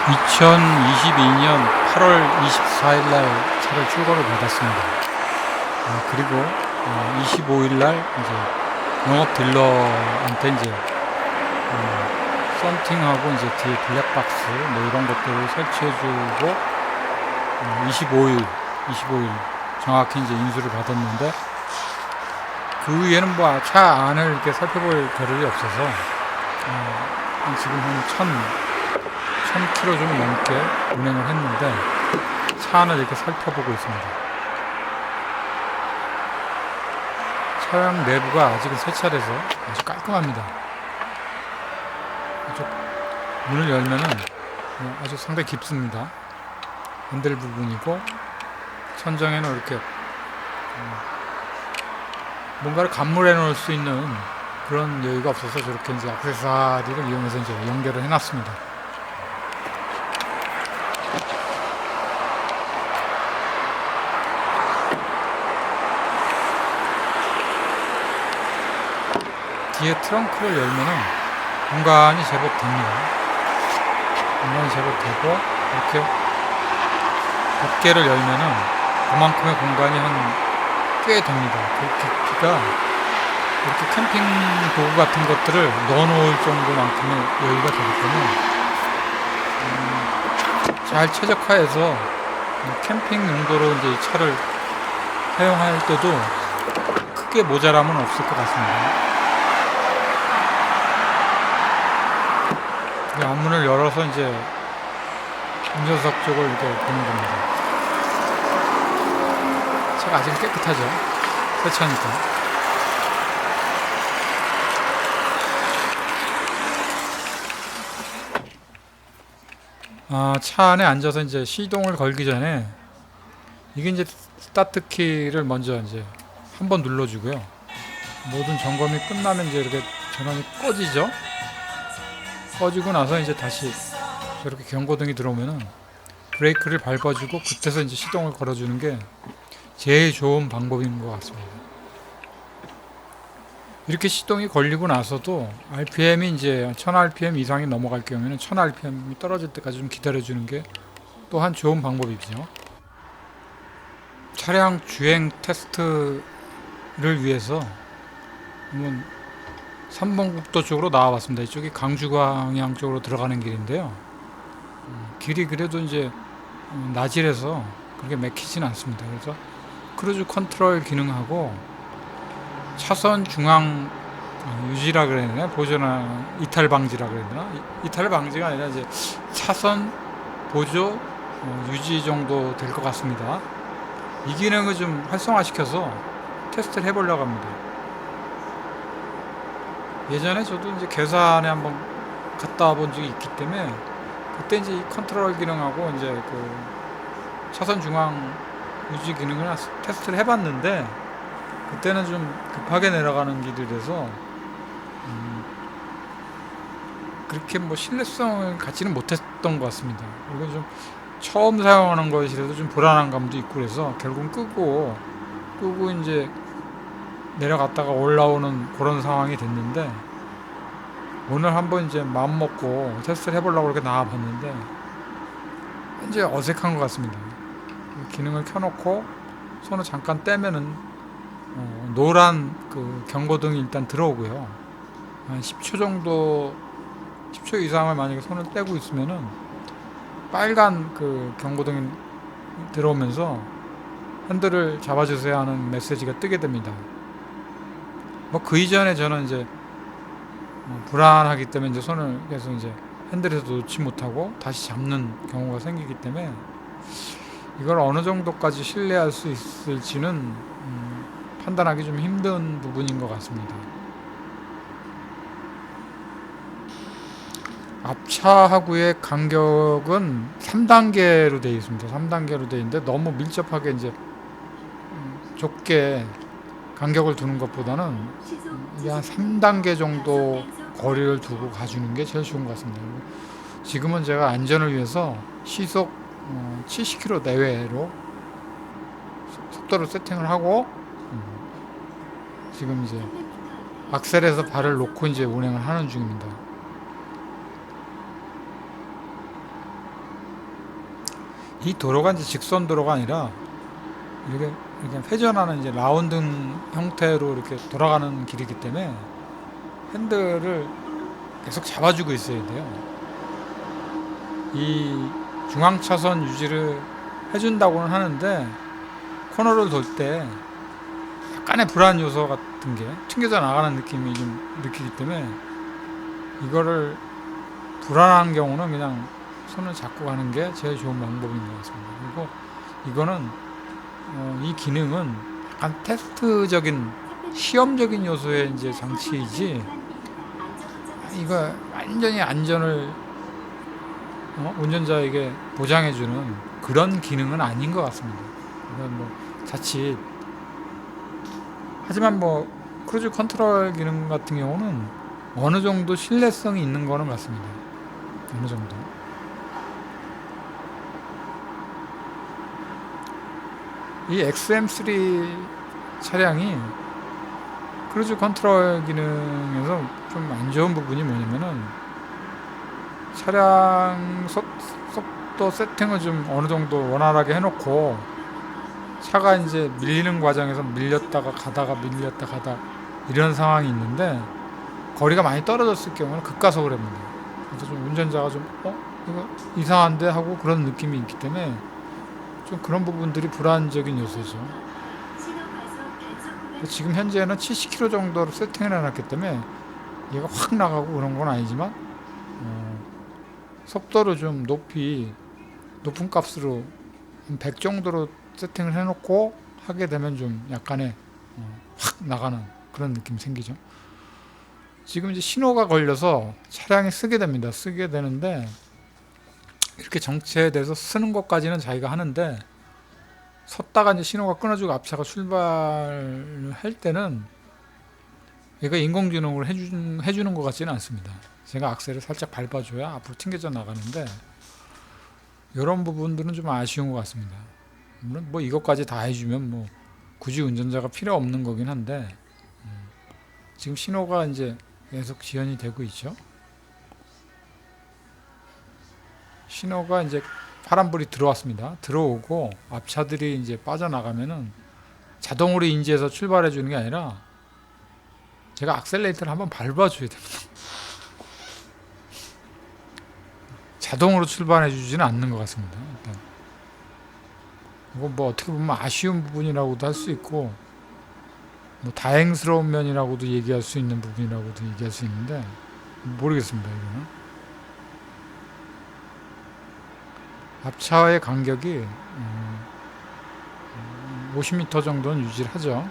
2022년 8월 24일 날 차를 출고를 받았습니다. 그리고 25일 날 이제 영업 딜러한테 이제 썬팅하고 이제 뒤에 블랙박스 뭐 이런 것들을 설치해주고 25일 정확히 이제 인수를 받았는데, 그 위에는 뭐 차 안을 이렇게 살펴볼 겨를이 없어서 지금 한 1000km 좀 넘게 운행을 했는데 차 안을 이렇게 살펴보고 있습니다. 차량 내부가 아직은 세차돼서 아주 깔끔합니다. 이쪽 문을 열면은 아주 상당히 깊습니다. 핸들 부분이고, 천장에는 이렇게 뭔가를 감물해 놓을 수 있는 그런 여유가 없어서 저렇게 이제 액세서리를 이용해서 이제 연결을 해놨습니다. 뒤에 트렁크를 열면은 공간이 제법 됩니다. 공간이 제법 되고, 이렇게 덮개를 열면은 그만큼의 공간이 꽤 됩니다. 그 깊이가 이렇게 캠핑 도구 같은 것들을 넣어놓을 정도만큼의 여유가 되기 때문에 잘 최적화해서 캠핑 용도로 이제 이 차를 사용할 때도 크게 모자람은 없을 것 같습니다. 앞문을 열어서 이제 운전석 쪽을 이렇게 보는 겁니다. 차가 아직 깨끗하죠? 새 차니까. 차 안에 앉아서 이제 시동을 걸기 전에 이게 이제 스타트 키를 먼저 이제 한번 눌러주고요. 모든 점검이 끝나면 이제 이렇게 전원이 꺼지죠? 꺼지고 나서 이제 다시 저렇게 경고등이 들어오면은 브레이크를 밟아주고 그때서 이제 시동을 걸어주는 게 제일 좋은 방법인 것 같습니다. 이렇게 시동이 걸리고 나서도 RPM이 이제 1000rpm 이상이 넘어갈 경우에는 1000rpm이 떨어질 때까지 좀 기다려주는 게 또한 좋은 방법이죠. 차량 주행 테스트를 위해서 한번 3번 국도 쪽으로 나와봤습니다. 이쪽이 강주 방향 쪽으로 들어가는 길인데요. 길이 그래도 이제 나질해서 그렇게 막히진 않습니다. 그래서 크루즈 컨트롤 기능하고 차선 중앙 유지라 그래야 되나, 보조나 이탈 방지라 그래야 되나, 이탈 방지가 아니라 이제 차선 보조 유지 정도 될 것 같습니다. 이 기능을 좀 활성화시켜서 테스트를 해보려고 합니다. 예전에 저도 이제 괴산에 한번 갔다 와본 적이 있기 때문에 그때 이제 이 컨트롤 기능하고 이제 그 차선 중앙 유지 기능을 테스트를 해봤는데, 그때는 좀 급하게 내려가는 길이라서 그렇게 뭐 신뢰성을 갖지는 못했던 것 같습니다. 그리고 좀 처음 사용하는 것이라도 좀 불안한 감도 있고, 그래서 결국은 끄고 이제 내려갔다가 올라오는 그런 상황이 됐는데, 오늘 한번 이제 마음 먹고 테스트를 해보려고 이렇게 나와봤는데 이제 어색한 것 같습니다. 기능을 켜놓고 손을 잠깐 떼면은 노란 그 경고등이 일단 들어오고요. 한 10초 이상을 만약에 손을 떼고 있으면은 빨간 그 경고등이 들어오면서 핸들을 잡아주세요 하는 메시지가 뜨게 됩니다. 뭐 그 이전에 저는 이제 불안하기 때문에 이제 손을 계속 이제 핸들에서 놓지 못하고 다시 잡는 경우가 생기기 때문에 이걸 어느 정도까지 신뢰할 수 있을지는 판단하기 좀 힘든 부분인 것 같습니다. 앞차하고의 간격은 3단계로 되어 있습니다. 3단계로 되어 있는데 너무 밀접하게 이제 좁게 간격을 두는 것보다는 이게 한 3단계 정도 거리를 두고 가주는 게 제일 좋은 것 같습니다. 지금은 제가 안전을 위해서 시속 70km 내외로 속도를 세팅을 하고 지금 이제 악셀에서 발을 놓고 이제 운행을 하는 중입니다. 이 도로가 이제 직선 도로가 아니라 이렇게 회전하는 이제 라운드 형태로 이렇게 돌아가는 길이기 때문에 핸들을 계속 잡아주고 있어야 돼요. 이 중앙 차선 유지를 해준다고는 하는데 코너를 돌 때 약간의 불안 요소 같은 게 튕겨져 나가는 느낌이 좀 느끼기 때문에 이거를 불안한 경우는 그냥 손을 잡고 가는 게 제일 좋은 방법인 것 같습니다. 그리고 이거는 이 기능은 약간 테스트적인 시험적인 요소의 이제 장치이지 이거 완전히 안전을 운전자에게 보장해주는 그런 기능은 아닌 것 같습니다. 이건 뭐 자칫 하지만 뭐 크루즈 컨트롤 기능 같은 경우는 어느 정도 신뢰성이 있는 거는 맞습니다. 어느 정도. 이 XM3 차량이 크루즈 컨트롤 기능에서 좀 안 좋은 부분이 뭐냐면은 차량 속도 세팅을 좀 어느 정도 원활하게 해놓고 차가 이제 밀리는 과정에서 밀렸다가 가다가 밀렸다 가다 이런 상황이 있는데 거리가 많이 떨어졌을 경우는 급가속을 합니다. 그래서 좀 운전자가 좀 이거 이상한데 하고 그런 느낌이 있기 때문에 좀 그런 부분들이 불안적인 요소죠. 지금 현재는 70km 정도로 세팅을 해놨기 때문에 얘가 확 나가고 그런 건 아니지만 속도를 좀 높은 값으로 100 정도로 세팅을 해놓고 하게 되면 좀 약간의 확 나가는 그런 느낌이 생기죠. 지금 이제 신호가 걸려서 차량이 쓰게 됩니다. 쓰게 되는데 이렇게 정체돼서 쓰는 것까지는 자기가 하는데 섰다가 이제 신호가 끊어지고 앞차가 출발할 때는 얘가 인공지능으로 해주는 것 같지는 않습니다. 제가 악셀을 살짝 밟아줘야 앞으로 튕겨져 나가는데 이런 부분들은 좀 아쉬운 것 같습니다. 물론 뭐 이것까지 다 해주면 뭐 굳이 운전자가 필요 없는 거긴 한데 지금 신호가 이제 계속 지연이 되고 있죠. 신호가 이제 파란불이 들어왔습니다. 들어오고 앞차들이 이제 빠져나가면은 자동으로 인지해서 출발해 주는 게 아니라 제가 악셀레이터를 한번 밟아줘야 됩니다. 자동으로 출발해 주지는 않는 것 같습니다. 일단. 이거 뭐 어떻게 보면 아쉬운 부분이라고도 할 수 있고 뭐 다행스러운 면이라고도 얘기할 수 있는 부분이라고도 얘기할 수 있는데 모르겠습니다. 이거는 앞차의 간격이 50m 정도는 유지를 하죠.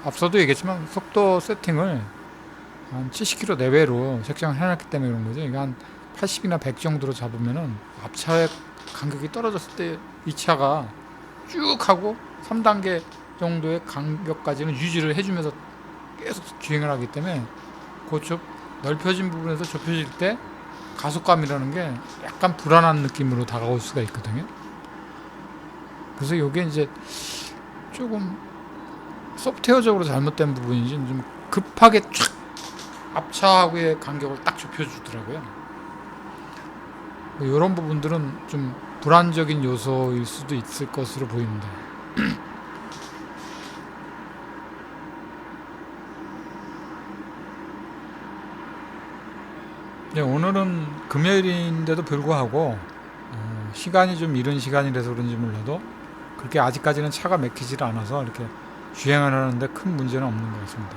앞서도 얘기했지만 속도 세팅을 한 70km 내외로 책정을 해놨기 때문에 그런 거죠. 이게 한 80이나 100 정도로 잡으면은 앞차의 간격이 떨어졌을 때 이 차가 쭉 하고 3단계 정도의 간격까지는 유지를 해주면서 계속 주행을 하기 때문에 그 넓혀진 부분에서 좁혀질 때 가속감이라는 게 약간 불안한 느낌으로 다가올 수가 있거든요. 그래서 이게 이제 조금 소프트웨어적으로 잘못된 부분인지 좀 급하게 촥 앞차하고의 간격을 딱 좁혀주더라고요. 이런 부분들은 좀 불안적인 요소일 수도 있을 것으로 보입니다. 네, 오늘은 금요일인데도 불구하고 시간이 좀 이른 시간이라서 그런지 몰라도 그렇게 아직까지는 차가 막히질 않아서 이렇게 주행을 하는데 큰 문제는 없는 것 같습니다.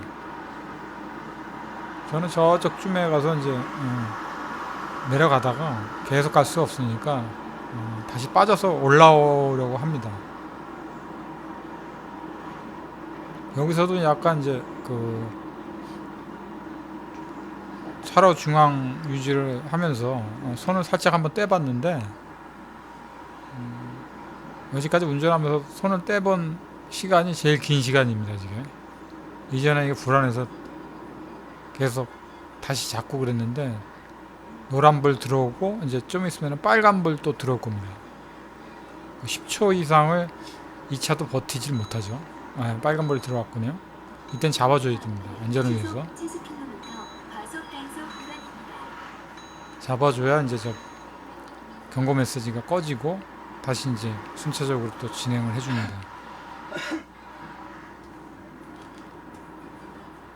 저는 저쪽쯤에 가서 이제 내려가다가 계속 갈 수 없으니까 다시 빠져서 올라오려고 합니다. 여기서도 약간 이제 그 차로 중앙 유지를 하면서 손을 살짝 한번 떼봤는데 여기까지 운전하면서 손을 떼본 시간이 제일 긴 시간입니다. 지금 이전에 이게 불안해서 계속 다시 잡고 그랬는데 노란불 들어오고 이제 좀 있으면 빨간불 또 들어올 겁니다. 10초 이상을 이 차도 버티질 못하죠. 빨간불이 들어왔군요. 이땐 잡아줘야 됩니다. 안전을 위해서 잡아줘야 이제 저 경고 메시지가 꺼지고 다시 이제 순차적으로 또 진행을 해줍니다.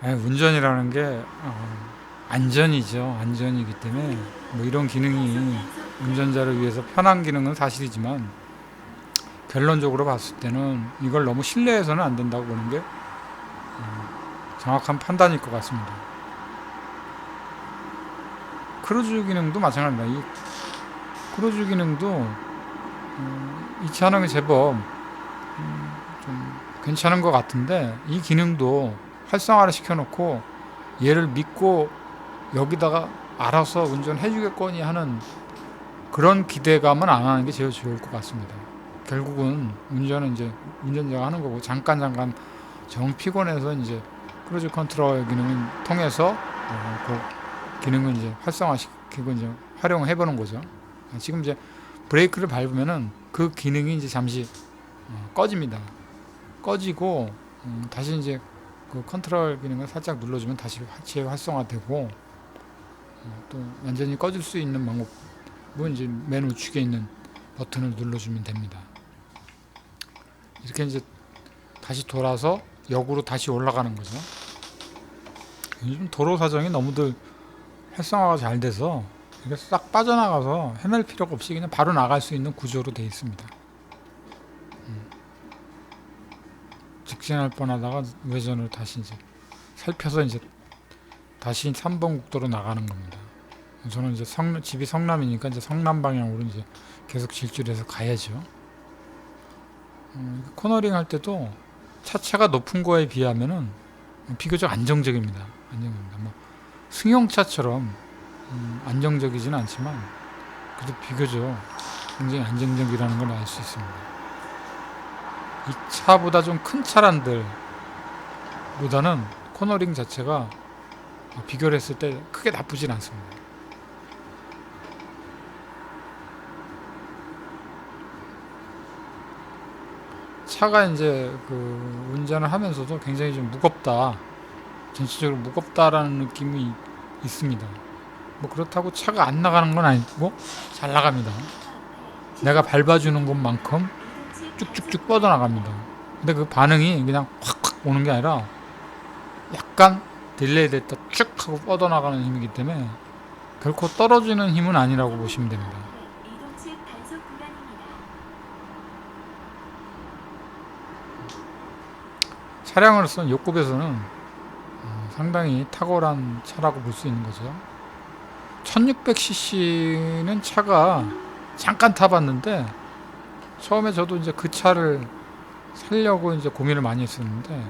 운전이라는 게 안전이죠. 안전이기 때문에 뭐 이런 기능이 운전자를 위해서 편한 기능은 사실이지만 결론적으로 봤을 때는 이걸 너무 신뢰해서는 안 된다고 보는 게 정확한 판단일 것 같습니다. 크루즈 기능도 마찬가지입니다. 이 크루즈 기능도 이 차는 제법 좀 괜찮은 것 같은데 이 기능도 활성화를 시켜놓고 얘를 믿고 여기다가 알아서 운전해주겠거니 하는 그런 기대감은 안 하는 게 제일 좋을 것 같습니다. 결국은 운전은 이제 운전자가 하는 거고 잠깐 정 피곤해서 이제 크루즈 컨트롤 기능을 통해서 그 기능을 이제 활성화시키고 이제 활용해 보는 거죠. 지금 이제 브레이크를 밟으면은 그 기능이 이제 잠시 꺼집니다. 꺼지고 다시 이제 그 컨트롤 기능을 살짝 눌러주면 다시 재활성화되고 또 완전히 꺼질 수 있는 방법은 이제 맨 우측에 있는 버튼을 눌러주면 됩니다. 이렇게 이제 다시 돌아서 역으로 다시 올라가는 거죠. 요즘 도로 사정이 너무들 활성화가 잘 돼서 이게 싹 빠져나가서 헤맬 필요가 없이 그냥 바로 나갈 수 있는 구조로 되어 있습니다. 직진할 뻔하다가 외전으로 다시 이제 살펴서 이제 다시 3번 국도로 나가는 겁니다. 저는 이제 집이 성남이니까 이제 성남 방향으로 이제 계속 질주해서 가야죠. 코너링 할 때도 차체가 높은 거에 비하면은 비교적 안정적입니다. 뭐 승용차처럼 안정적이지는 않지만 그래도 비교적 굉장히 안정적이라는 걸 알 수 있습니다. 이 차보다 좀 큰 차란들 보다는 코너링 자체가 비교를 했을 때 크게 나쁘진 않습니다. 차가 이제 그 운전을 하면서도 굉장히 좀 무겁다, 전체적으로 무겁다라는 느낌이 있습니다. 뭐 그렇다고 차가 안 나가는 건 아니고 잘 나갑니다. 내가 밟아주는 것만큼 쭉쭉쭉 뻗어나갑니다. 근데 그 반응이 그냥 확확 오는 게 아니라 약간 딜레이 됐다 쭉 하고 뻗어나가는 힘이기 때문에 결코 떨어지는 힘은 아니라고 보시면 됩니다. 차량으로서는 요급에서는 상당히 탁월한 차라고 볼 수 있는 거죠. 1600cc는 차가 잠깐 타봤는데 처음에 저도 이제 그 차를 살려고 이제 고민을 많이 했었는데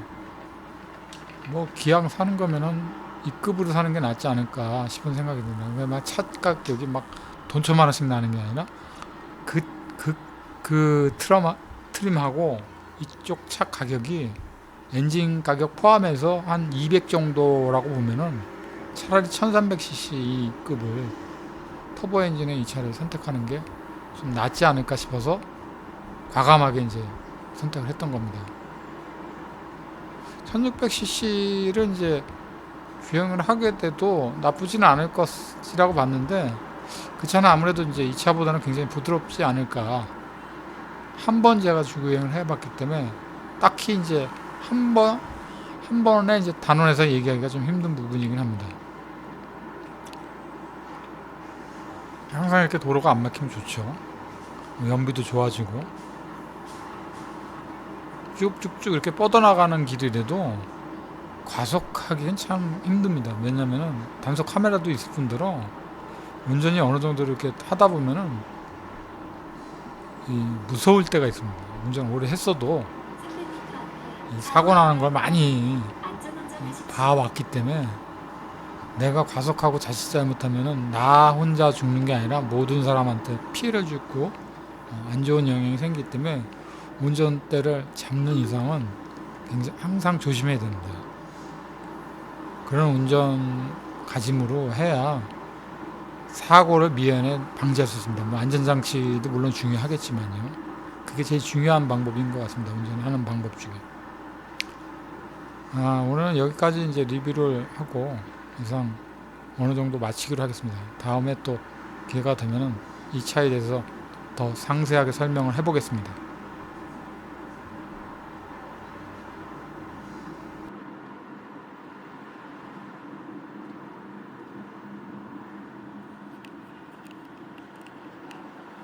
뭐 기왕 사는 거면은 이 급으로 사는 게 낫지 않을까 싶은 생각이 드네요. 왜 막 차 가격이 막 돈천만 원씩 나는 게 아니라 그 트림하고 이쪽 차 가격이 엔진 가격 포함해서 한 200 정도라고 보면은 차라리 1300cc 급을 터보 엔진의 이 차를 선택하는 게 좀 낫지 않을까 싶어서 과감하게 이제 선택을 했던 겁니다. 1600cc를 이제 주행을 하게 돼도 나쁘지는 않을 것이라고 봤는데 그 차는 아무래도 이제 이 차보다는 굉장히 부드럽지 않을까. 한 번 제가 주행을 해봤기 때문에 딱히 이제 한 번에 이제 단원에서 얘기하기가 좀 힘든 부분이긴 합니다. 항상 이렇게 도로가 안 막히면 좋죠. 연비도 좋아지고 쭉쭉쭉 이렇게 뻗어나가는 길이라도 과속하기엔 참 힘듭니다. 왜냐면은 단속 카메라도 있을 뿐더러 운전이 어느 정도 이렇게 하다 보면은 무서울 때가 있습니다. 운전 오래 했어도 사고 나는 걸 많이 봐왔기 때문에 내가 과속하고 자칫 잘못하면은 나 혼자 죽는 게 아니라 모든 사람한테 피해를 주고 안 좋은 영향이 생기기 때문에 운전대를 잡는 이상은 굉장히 항상 조심해야 됩니다. 그런 운전 가짐으로 해야 사고를 미연에 방지할 수 있습니다. 뭐 안전장치도 물론 중요하겠지만요. 그게 제일 중요한 방법인 것 같습니다. 운전하는 방법 중에. 오늘은 여기까지 이제 리뷰를 하고 이상 어느 정도 마치기로 하겠습니다. 다음에 또 기회가 되면은 이 차에 대해서 더 상세하게 설명을 해보겠습니다.